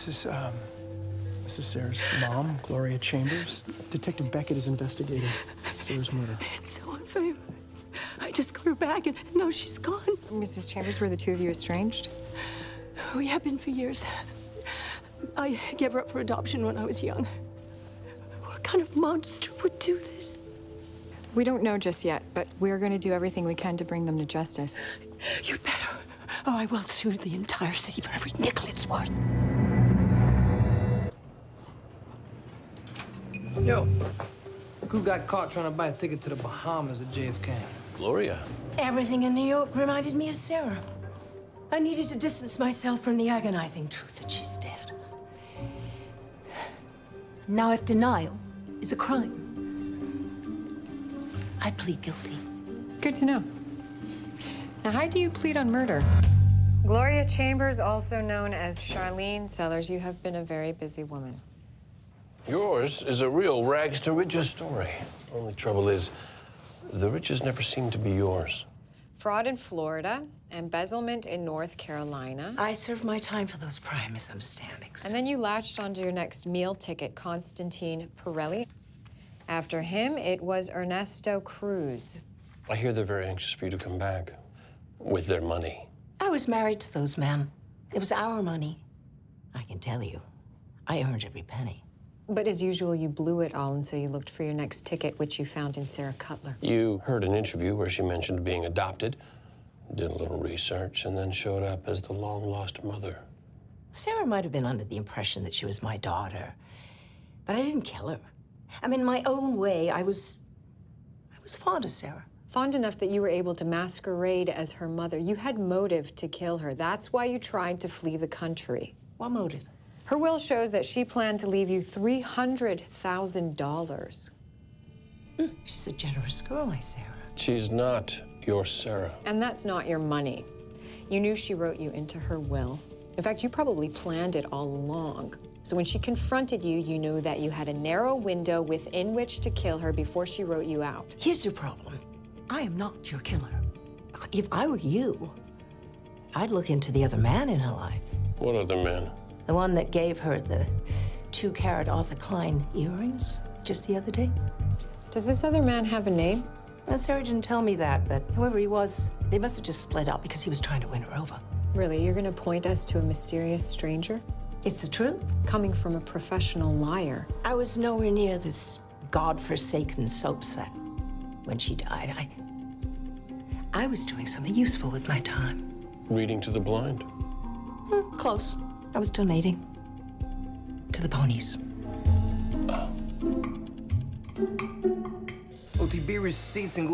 This is Sarah's mom, Gloria Chambers. Detective Beckett is investigating Sarah's murder. It's so unfair. I just got her back, and now she's gone. Mrs. Chambers, were the two of you estranged? We have been for years. I gave her up for adoption when I was young. What kind of monster would do this? We don't know just yet, but we're going to do everything we can to bring them to justice. You'd better. Oh, I will sue the entire city for every nickel it's worth. Yo, who got caught trying to buy a ticket to the Bahamas at JFK? Gloria. Everything in New York reminded me of Sarah. I needed to distance myself from the agonizing truth that she's dead. Now, if denial is a crime, I plead guilty. Good to know. Now, how do you plead on murder? Gloria Chambers, also known as Charlene Sellers, you have been a very busy woman. Yours is a real rags to riches story. Only trouble is, the riches never seem to be yours. Fraud in Florida, embezzlement in North Carolina. I served my time for those prior misunderstandings. And then you latched onto your next meal ticket, Constantine Pirelli. After him, it was Ernesto Cruz. I hear they're very anxious for you to come back with their money. I was married to those men. It was our money. I can tell you, I earned every penny. But as usual, you blew it all, and so you looked for your next ticket, which you found in Sarah Cutler. You heard an interview where she mentioned being adopted, did a little research, and then showed up as the long-lost mother. Sarah might have been under the impression that she was my daughter, but I didn't kill her. I mean, in my own way, I was fond of Sarah. Fond enough that you were able to masquerade as her mother. You had motive to kill her. That's why you tried to flee the country. What motive? Her will shows that she planned to leave you $300,000. She's a generous girl, my Sarah. She's not your Sarah. And that's not your money. You knew she wrote you into her will. In fact, you probably planned it all along. So when she confronted you, you knew that you had a narrow window within which to kill her before she wrote you out. Here's your problem. I am not your killer. If I were you, I'd look into the other man in her life. What other man? The one that gave her the 2-carat Arthur Klein earrings just the other day. Does this other man have a name? Well, Sarah didn't tell me that, but whoever he was, they must have just split up because he was trying to win her over. Really, you're gonna point us to a mysterious stranger? It's the truth. Coming from a professional liar. I was nowhere near this godforsaken soap set when she died. I was doing something useful with my time. Reading to the blind. Close. I was donating to the ponies. OTB receipts and